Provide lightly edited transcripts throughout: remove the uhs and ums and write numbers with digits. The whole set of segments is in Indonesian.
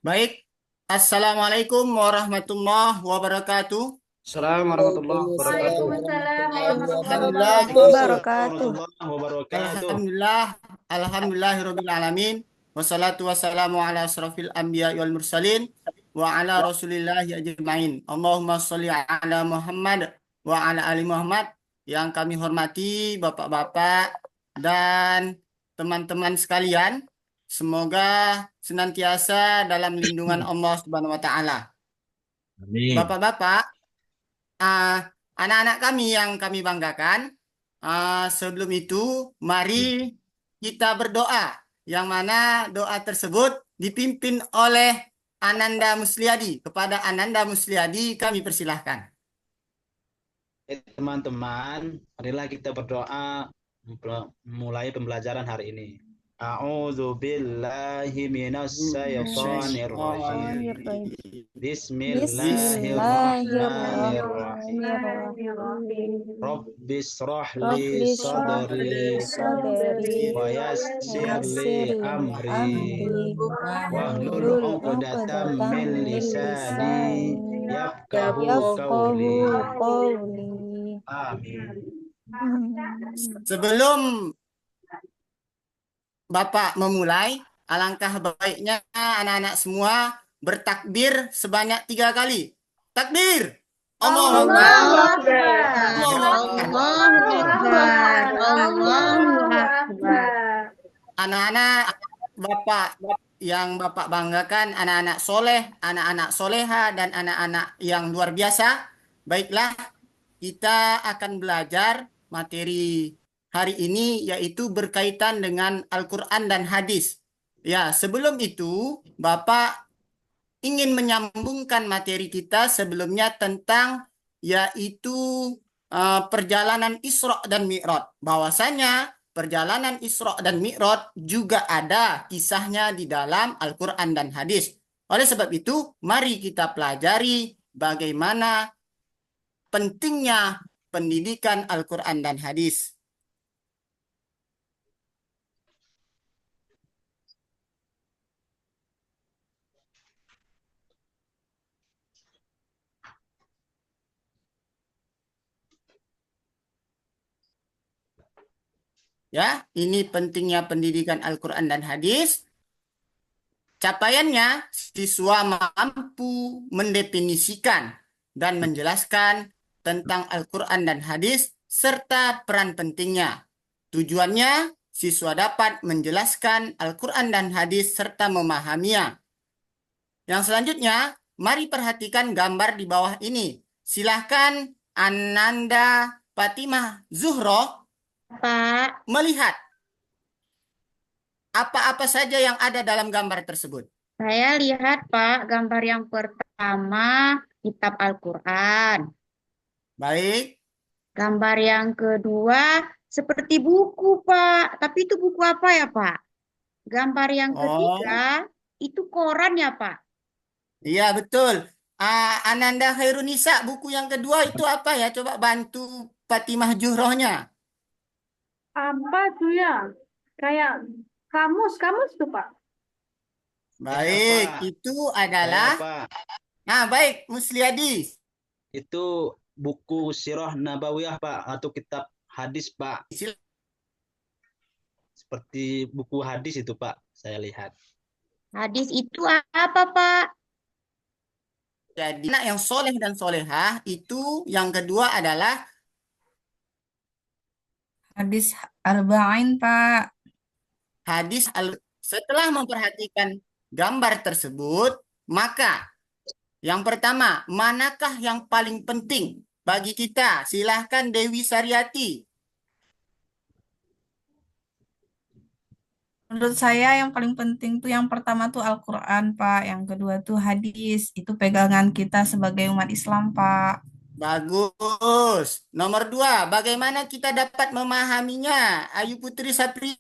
Baik, Assalamualaikum warahmatullahi wabarakatuh. Assalamualaikum warahmatullahi wabarakatuh. Waalaikumsalam warahmatullahi Alhamdulillah, wabarakatuh. Wabarakatuh. Wabarakatuh. Alhamdulillah, Alhamdulillahirabbil alamin. Wassalatu wassalamu ala asrofil anbiya wal mursalin wa ala rasulillahi ajmain. Allahumma sholli ala Muhammad wa ala ali Muhammad. Yang kami hormati Bapak-bapak dan teman-teman sekalian, semoga senantiasa dalam lindungan Allah Subhanahu wa taala. Amin. Bapak-bapak, ah, anak-anak kami yang kami banggakan, sebelum itu mari kita berdoa, yang mana doa tersebut dipimpin oleh Ananda Musliadi. Kepada Ananda Musliadi kami persilahkan. Teman-teman, marilah kita berdoa mulai pembelajaran hari ini. A'udzu billahi minas syaitonir rajim. Bismillahirrahmanirrahim. Rabbis Rabbi rahli shrah li sadri sadri wa wa yassir yassir li li amri amri wahlul wahlul 'uqdatam uqdatam min min lisani lisani yafqahu yafqahu qawli. qawli. Amin. Sebelum Bapak memulai, alangkah baiknya anak-anak semua bertakbir sebanyak 3 kali. Takbir! Allahu Akbar. Allahu Akbar. Allahu Akbar. Allahu Akbar. Allahu Akbar. Anak-anak Bapak yang Bapak banggakan, anak-anak soleh, anak-anak soleha, dan anak-anak yang luar biasa. Baiklah, kita akan belajar materi hari ini yaitu berkaitan dengan Al-Quran dan hadis. Ya, sebelum itu Bapak ingin menyambungkan materi kita sebelumnya tentang yaitu perjalanan Isra dan Mi'raj. Bahwasanya perjalanan Isra dan Mi'raj juga ada kisahnya di dalam Al-Quran dan hadis. Oleh sebab itu, mari kita pelajari bagaimana pentingnya pendidikan Al-Quran dan hadis. Ya, ini pentingnya pendidikan Al-Quran dan hadis. Capaiannya, siswa mampu mendefinisikan dan menjelaskan tentang Al-Quran dan hadis serta peran pentingnya. Tujuannya, siswa dapat menjelaskan Al-Quran dan hadis serta memahaminya. Yang selanjutnya, mari perhatikan gambar di bawah ini. Silahkan Ananda Fatimah Zuhro Pak, melihat apa-apa saja yang ada dalam gambar tersebut. saya lihat Pak, gambar yang pertama kitab Al-Quran. Baik. Gambar yang kedua seperti buku Pak. Tapi itu buku apa ya Pak? Gambar yang Oh, ketiga itu koran ya Pak? iya betul. Ananda Khairunisa, buku yang kedua itu apa ya? Coba bantu Fatimah Juhrohnya. Apa tuh ya? Kayak kamus tuh, Pak. Baik, Pak. itu Saya, adalah. Pak. Nah, baik, Musliadi. Itu buku Sirah Nabawiyah, Pak, atau kitab hadis, Pak. Seperti buku hadis itu, Pak, saya lihat. Hadis itu apa Pak? Jadi, anak yang soleh dan solehah itu yang kedua adalah Hadis arba'in, Pak. hadis. Setelah memperhatikan gambar tersebut, maka yang pertama, manakah yang paling penting bagi kita? Silahkan Dewi Saryati. Menurut saya yang paling penting tuh yang pertama tuh Al-Quran, Pak. Yang kedua tuh hadis. Itu pegangan kita sebagai umat Islam, Pak. Bagus. Nomor 2, bagaimana kita dapat memahaminya? Ayu Putri Saprina.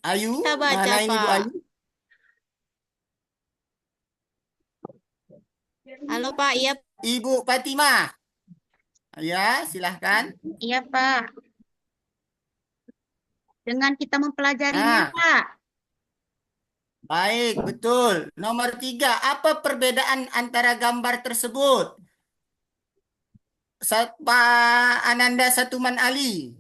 Ayu, Kita baca mana ini Bu Pak. Ayu? Halo Pak, iya Ibu Fatimah. Ya, silahkan. Iya, Pak. Dengan kita mempelajarinya, Nah, Pak. baik, betul. Nomor 3, apa perbedaan antara gambar tersebut? Pak Ananda Satuman Ali.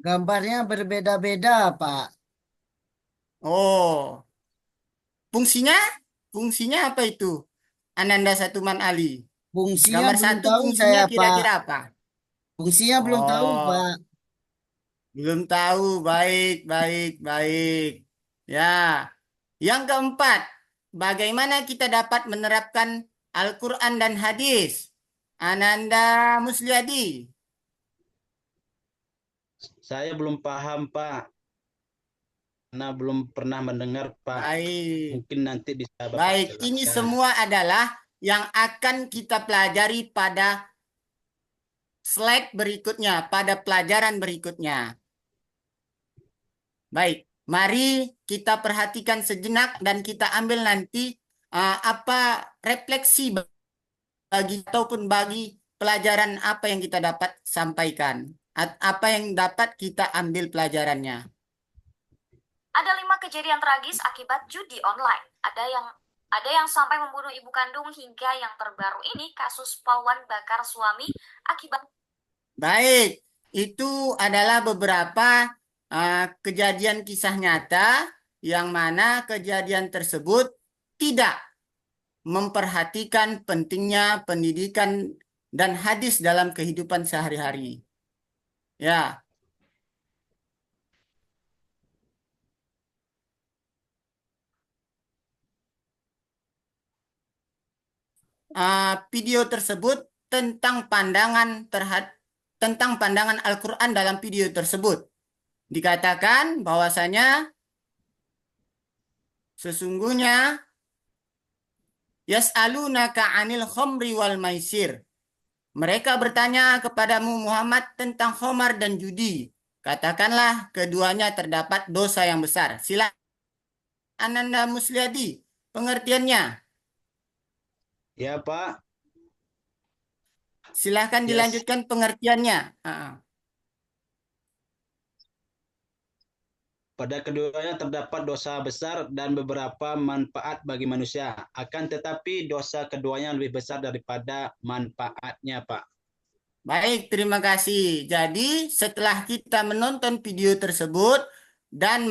Gambarnya berbeda-beda, Pak. Oh, fungsinya? Fungsinya apa itu? Ananda Satuman Ali. Fungsinya Gambar belum satu tahu fungsinya saya, Pak. kira-kira apa? Fungsinya belum tahu, Oh, Pak. belum tahu. Baik, baik, baik. Ya. Yang keempat, bagaimana kita dapat menerapkan Al-Quran dan hadis? Ananda Musliadi. Saya belum paham, Pak. Karena belum pernah mendengar, Pak. Baik. Mungkin nanti bisa Bapak Baik, ini jelaskan. semua adalah yang akan kita pelajari pada slide berikutnya, pada pelajaran berikutnya. Baik, mari kita perhatikan sejenak dan kita ambil nanti apa refleksi bagi ataupun bagi pelajaran apa yang kita dapat sampaikan, apa yang dapat kita ambil pelajarannya. Ada 5 kejadian tragis akibat judi online. Ada yang sampai membunuh ibu kandung hingga yang terbaru ini kasus pawang bakar suami akibat. Baik, itu adalah beberapa kejadian kisah nyata yang mana kejadian tersebut tidak memperhatikan pentingnya pendidikan dan hadis dalam kehidupan sehari-hari. Ya, video tersebut tentang pandangan Al-Quran dalam video tersebut. Dikatakan bahwasanya sesungguhnya yas'alunaka 'anil khamri wal maisir. Mereka bertanya kepadamu Muhammad tentang khamar dan judi. Katakanlah keduanya terdapat dosa yang besar. Sila Ananda Musliadi, pengertiannya. Ya, Pak. Silahkan Yes. dilanjutkan pengertiannya. Pada keduanya terdapat dosa besar dan beberapa manfaat bagi manusia. Akan tetapi dosa keduanya lebih besar daripada manfaatnya, Pak. Baik, terima kasih. Jadi, setelah kita menonton video tersebut dan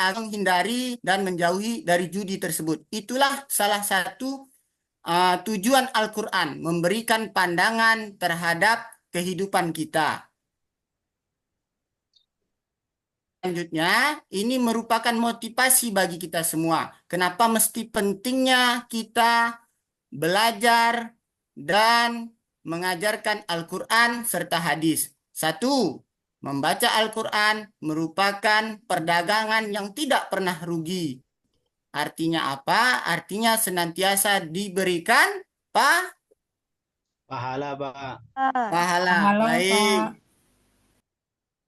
menghindari dan menjauhi dari judi tersebut. Itulah salah satu tujuan Al-Quran, memberikan pandangan terhadap kehidupan kita. Selanjutnya, ini merupakan motivasi bagi kita semua. Kenapa mesti pentingnya kita belajar dan mengajarkan Al-Quran serta hadis. 1. Membaca Al-Quran merupakan perdagangan yang tidak pernah rugi. Artinya apa? Artinya senantiasa diberikan Pahala, Pak. pahala. Halo, Baik. Pak.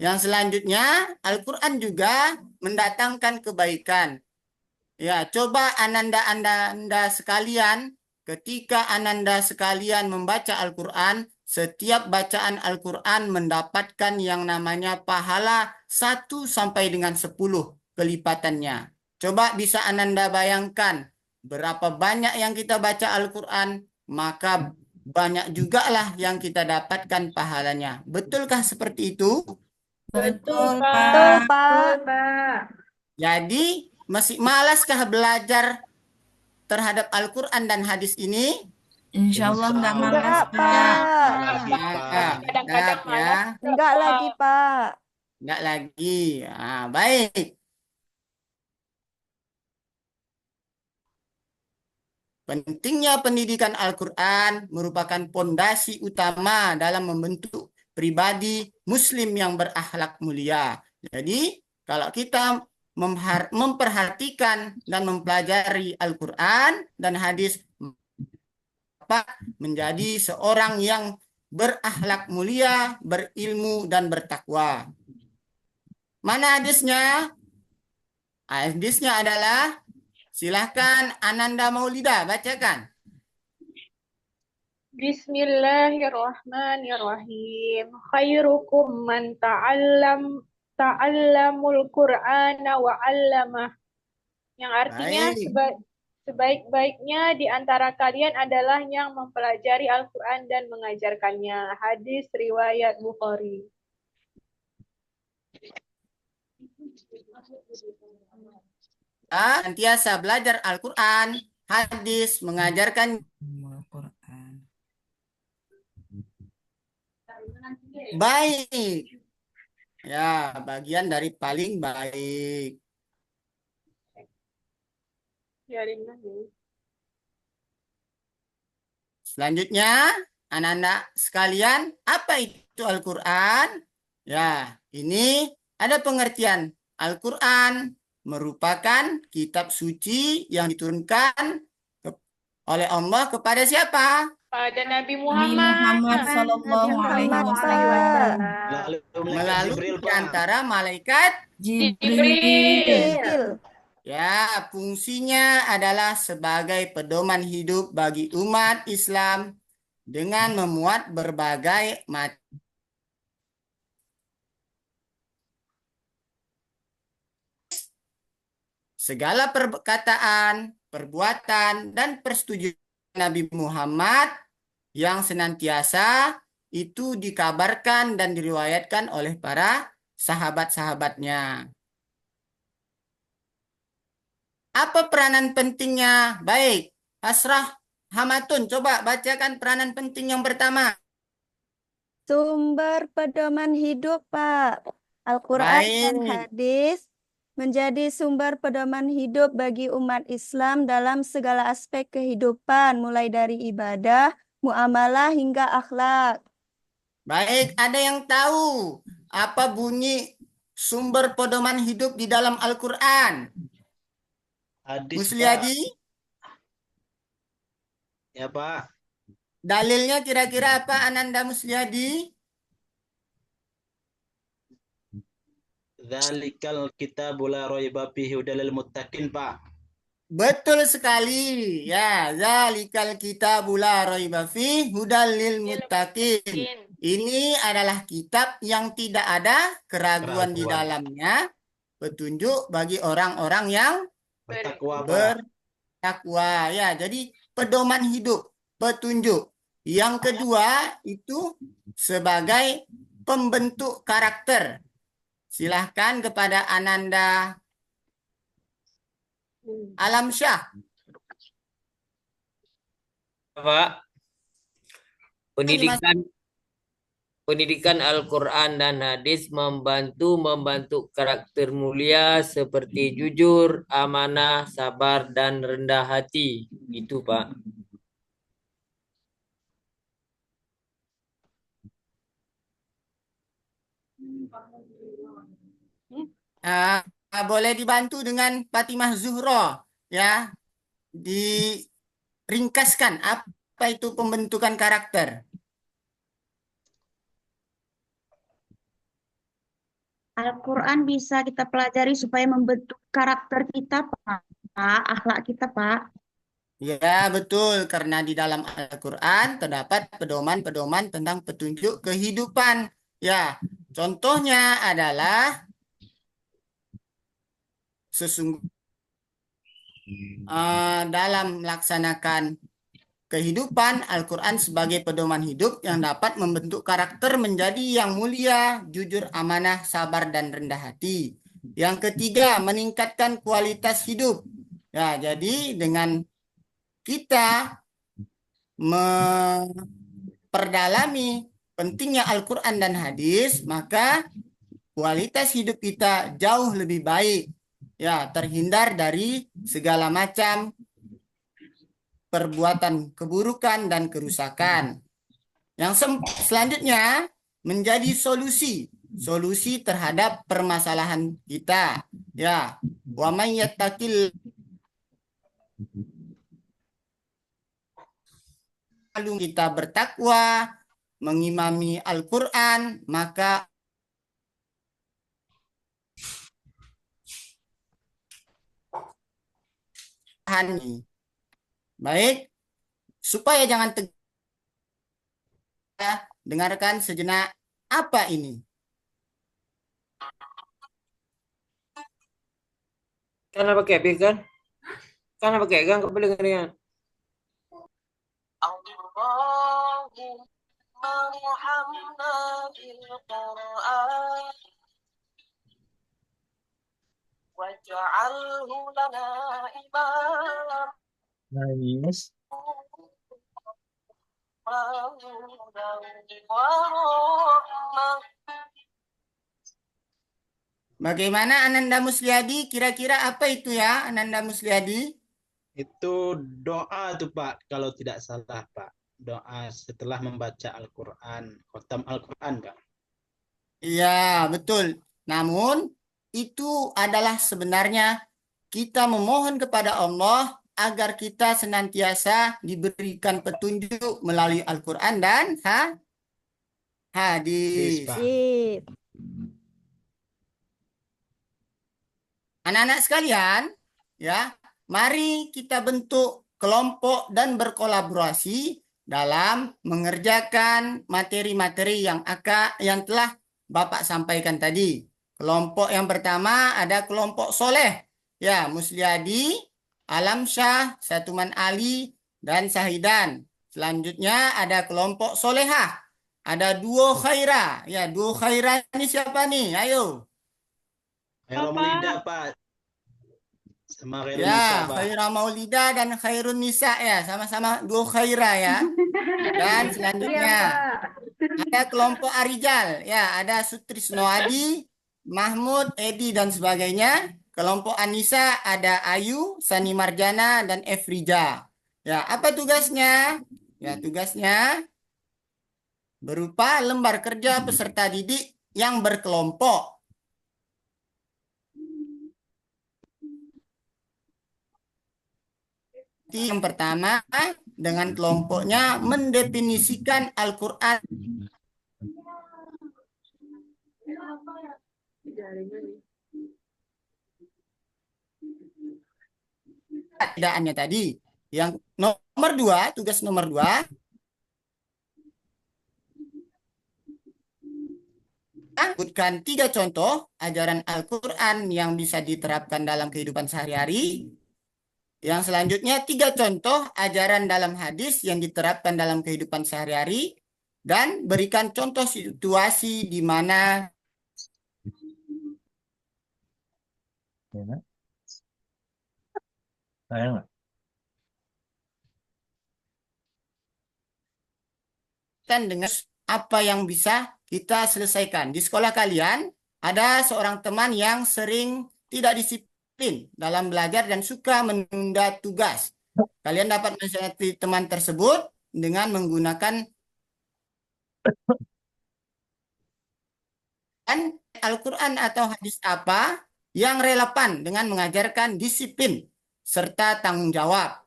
Yang selanjutnya, Al-Quran juga mendatangkan kebaikan. Ya, coba Anda sekalian, ketika Ananda sekalian membaca Al-Quran, setiap bacaan Al-Quran mendapatkan yang namanya pahala 1 sampai dengan 10 kelipatannya. Coba bisa Ananda bayangkan berapa banyak yang kita baca Al-Quran, maka banyak juga lah yang kita dapatkan pahalanya. Betulkah seperti itu? Betul, Betul, Pak. Betul, Pak. Jadi, masih malaskah belajar terhadap Al-Quran dan hadis ini? Insya Allah nggak Insya malas, Enggak, Pak. Lagi, Nah, Pak. siap ya. Enggak lagi, Pak. Enggak lagi. Baik. Pentingnya pendidikan Al-Quran merupakan pondasi utama dalam membentuk pribadi Muslim yang berakhlak mulia. Jadi, kalau kita memperhatikan dan mempelajari Al-Quran dan hadis, menjadi seorang yang berakhlak mulia, berilmu, dan bertakwa. Mana hadisnya? Hadisnya adalah, silahkan Ananda Maulida bacakan. Bismillahirrahmanirrahim. Khairukum man ta'allamul Qur'ana wa 'allamah. Yang artinya Baik. sebaik-baiknya di antara kalian adalah yang mempelajari Al-Quran dan mengajarkannya. Hadis riwayat Bukhari. Senantiasa belajar Al-Quran, hadis, mengajarkan Al-Quran. baik. Ya, bagian dari paling baik. Selanjutnya, anak-anak sekalian, apa itu Al-Quran? Ya, ini ada pengertian. Al-Quran merupakan kitab suci yang diturunkan oleh Allah kepada siapa? Pada Nabi Nabi Muhammad. Muhammad Sallallahu Alaihi Muhammad, Wasallam. Lalu malaikat Melalui Jibril, di Pak. antara malaikat. Jibril. Jibril. Ya, fungsinya adalah sebagai pedoman hidup bagi umat Islam dengan memuat berbagai macam segala perkataan, perbuatan, dan persetujuan Nabi Muhammad yang senantiasa itu dikabarkan dan diriwayatkan oleh para sahabat-sahabatnya. Apa peranan pentingnya? Baik, Hasrah Hamatun, coba bacakan peranan penting yang pertama. Sumber pedoman hidup, Pak. Al-Quran dan Baik, hadis menjadi sumber pedoman hidup bagi umat Islam dalam segala aspek kehidupan, mulai dari ibadah, muamalah, hingga akhlak. baik. Ada yang tahu apa bunyi sumber pedoman hidup di dalam Al-Quran? Hadis, Pak. Musliadi, Ya, Pak. dalilnya kira-kira apa Ananda Musliadi? Dzalikal kitabu la raiba fihi hudal lil muttaqin, Pak. Betul sekali. Ya, zalikal kitabul la raiba fihi hudal lil muttaqin. Ini adalah kitab yang tidak ada keraguan di Keraguan. dalamnya, petunjuk bagi orang-orang yang Bertakwa, Pak. bertakwa. Ya, jadi pedoman hidup, petunjuk. Yang kedua itu sebagai pembentuk karakter. Silahkan kepada Ananda Alamsyah. Pak, pendidikan Al-Quran dan hadis membantu karakter mulia seperti jujur, amanah, sabar, dan rendah hati. Itu, Pak. Boleh dibantu dengan Fatimah Zuhro, ya, diringkaskan apa itu pembentukan karakter. Al-Quran bisa kita pelajari supaya membentuk karakter kita, Pak. Akhlak kita, Pak. Ya, betul, karena di dalam Al-Quran terdapat pedoman-pedoman tentang petunjuk kehidupan. Ya, contohnya adalah sesungguhnya dalam melaksanakan kehidupan, Al-Quran sebagai pedoman hidup yang dapat membentuk karakter menjadi yang mulia, jujur, amanah, sabar, dan rendah hati. Yang ketiga, meningkatkan kualitas hidup. Ya, jadi dengan kita memperdalami pentingnya Al-Quran dan hadis, maka kualitas hidup kita jauh lebih baik. Ya, terhindar dari segala macam perbuatan keburukan dan kerusakan. Yang selanjutnya menjadi solusi terhadap permasalahan kita. Ya, wa may yattaqil lalu kita bertakwa, mengimami Al-Quran, maka Hani. Baik, supaya jangan dengarkan sejenak apa ini. Kan apa kayak kan? Kan apa kayak kan kau boleh dengar. Nice. Bagaimana Ananda Musliadi? Kira-kira apa itu ya Ananda Musliadi? Itu doa tuh Pak, kalau tidak salah Pak. Doa setelah membaca Al-Quran, khotam Al-Quran Pak. Iya, betul. Namun itu adalah sebenarnya kita memohon kepada Allah agar kita senantiasa diberikan petunjuk melalui Al-Quran dan hadis. Pak. Sip. Anak-anak sekalian, ya, mari kita bentuk kelompok dan berkolaborasi dalam mengerjakan materi-materi yang telah Bapak sampaikan tadi. Kelompok yang pertama ada kelompok soleh, ya, Musliadi, Alamsyah, Satuman Ali, dan Sahidan. Selanjutnya ada kelompok solehah, ada duo khairah, ya, duo khairah ini siapa nih? Ayo. Khairul Maulida Pak. Sama Khairul Ya, Nisa Pak. Khairah Maulida dan Khairun Nisa ya, sama-sama duo Khairah ya. Dan selanjutnya ada kelompok Arijal, ya, ada Sutrisno Adi, Mahmud, Edi dan sebagainya. Kelompok Anissa ada Ayu, Sani Marjana dan Efrija. Ya, apa tugasnya? Ya, tugasnya berupa lembar kerja peserta didik yang berkelompok. Yang pertama, dengan kelompoknya mendefinisikan Al-Quran perbedaannya tadi. Yang nomor dua, tugas nomor dua, sebutkan 3 contoh ajaran Al-Quran yang bisa diterapkan dalam kehidupan sehari-hari. Yang selanjutnya 3 contoh ajaran dalam hadis yang diterapkan dalam kehidupan sehari-hari. Dan berikan contoh situasi di mana dengan apa yang bisa kita selesaikan. Di sekolah kalian ada seorang teman yang sering tidak disiplin dalam belajar dan suka menunda tugas. Kalian dapat menasihati teman tersebut dengan menggunakan Al-Quran atau hadis apa yang relevan dengan mengajarkan disiplin serta tanggung jawab.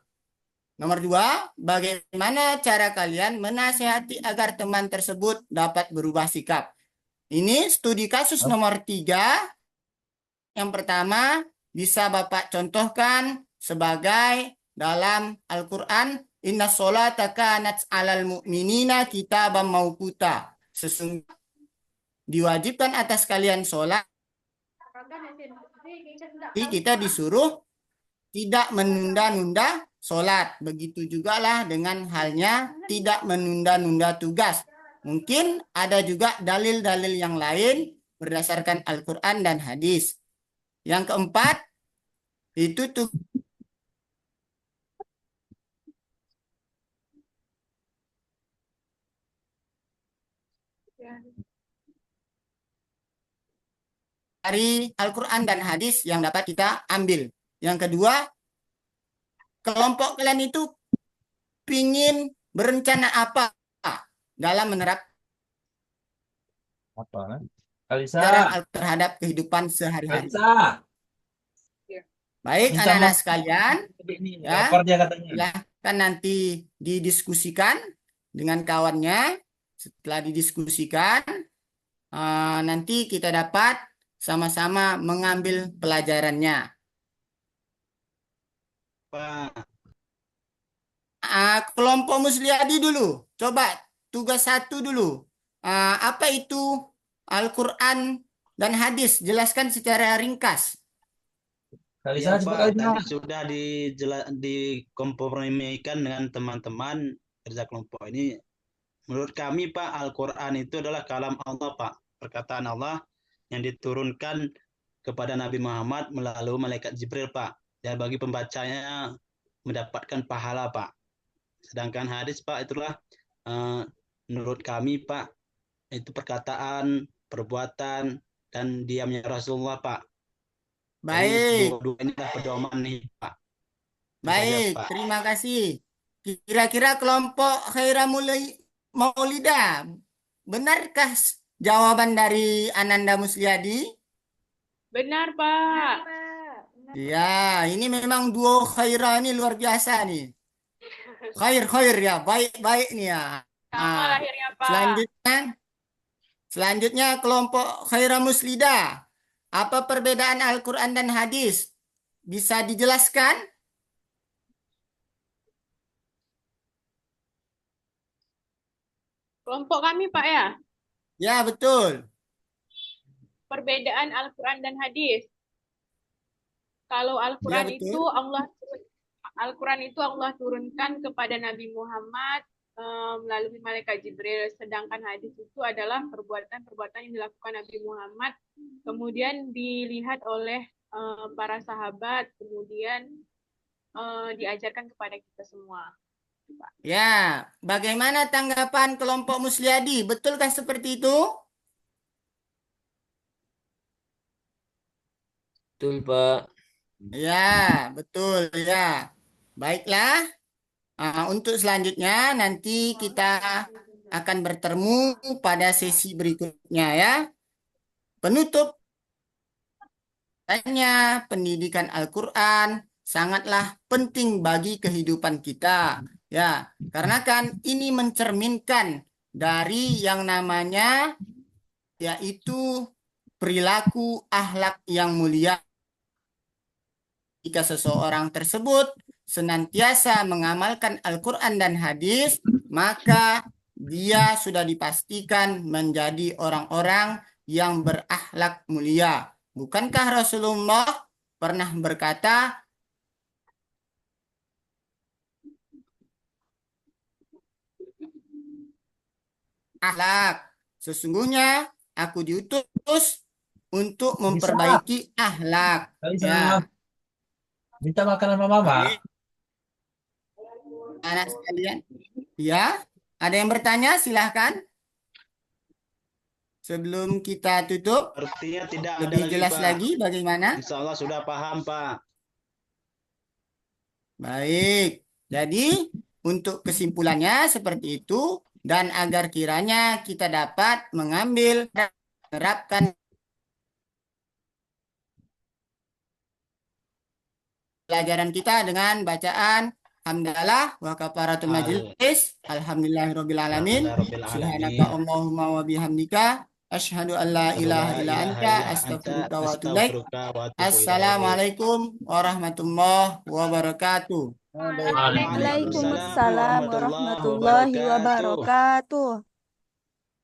Nomor 2, bagaimana cara kalian menasihati agar teman tersebut dapat berubah sikap? Ini studi kasus nomor 3. Yang pertama, bisa Bapak contohkan sebagai dalam Al-Quran, Inna sholata kanat alal mu'minina kitaban mauquta. Sesungguhnya diwajibkan atas kalian sholat. Jadi kita disuruh tidak menunda-nunda sholat. Begitu juga lah dengan halnya tidak menunda-nunda tugas. Mungkin ada juga dalil-dalil yang lain berdasarkan Al-Quran dan hadis. Yang keempat, itu tuh dari Al-Quran dan hadis yang dapat kita ambil. Yang kedua, kelompok kalian itu pingin berencana apa dalam menerapkan Alisa, terhadap kehidupan sehari-hari. Alisa. Baik, Bisa anak-anak mau- sekalian, Ini ya, lapar dia katanya. silahkan nanti didiskusikan dengan kawannya. Setelah didiskusikan, nanti kita dapat sama-sama mengambil pelajarannya. Pak. Kelompok Musliadi dulu. Coba tugas 1 dulu. Apa itu Al-Quran dan hadis? Jelaskan secara ringkas. Kalisa, Ya cepat Pak, Kalisa. tadi sudah dikompromikan dengan teman-teman kerja kelompok ini. Menurut kami Pak, Al-Quran itu adalah kalam Allah Pak. Perkataan Allah yang diturunkan kepada Nabi Muhammad melalui malaikat Jibril Pak. Dan bagi pembacanya mendapatkan pahala Pak. Sedangkan hadis Pak itulah menurut kami Pak, itu perkataan, perbuatan, dan diamnya Rasulullah Pak. Jadi Baik, dua ini adalah pedoman nih Pak. Itu saja, baik. Pak. Terima kasih. Kira-kira kelompok Khaira Maulida, benarkah jawaban dari Ananda Musliadi? Benar, Pak. Ya, ini memang duo Khaira ini luar biasa nih. Khair ya, baik nih ya. Sama lahirnya, Pak. Selanjutnya kelompok Khaira Muslida. Apa perbedaan Al-Quran dan hadis? Bisa dijelaskan? Kelompok kami, Pak ya. Ya, betul. Perbedaan Al-Quran dan hadis. Kalau Al-Quran Ya, betul. itu Allah turunkan kepada Nabi Muhammad melalui malaikat Jibril, sedangkan hadis itu adalah perbuatan-perbuatan yang dilakukan Nabi Muhammad kemudian dilihat oleh para sahabat, kemudian diajarkan kepada kita semua. Ya, bagaimana tanggapan kelompok Musliadi? Betulkah seperti itu? Betul, Pak. Ya, betul ya. Baiklah. Untuk selanjutnya nanti kita akan bertemu pada sesi berikutnya ya. Penutup pendidikan Al-Quran sangatlah penting bagi kehidupan kita. Ya, karena kan ini mencerminkan dari yang namanya yaitu perilaku akhlak yang mulia. Jika seseorang tersebut senantiasa mengamalkan Al-Quran dan hadis, maka dia sudah dipastikan menjadi orang-orang yang berakhlak mulia. Bukankah Rasulullah pernah berkata, akhlak, sesungguhnya aku diutus untuk memperbaiki akhlak. Kalisa, Ya. minta makan sama mama. Baik. Anak sekalian, ya, ada yang bertanya? Silahkan. Sebelum kita tutup, Artinya tidak ada lebih lagi jelas Pak. lagi bagaimana? Insya Allah sudah paham Pak. Baik, jadi untuk kesimpulannya seperti itu, dan agar kiranya kita dapat mengambil dan menerapkan pelajaran kita dengan bacaan hamdalah wa kafaratul majlis alhamdulillahirabbil alamin subhanaka allahumma wa bihamdika asyhadu an la ilaha illa anta astaghfiruka wa atubu ilaik. Assalamualaikum warahmatullahi wabarakatuh. Waalaikumsalam warahmatullahi wabarakatuh.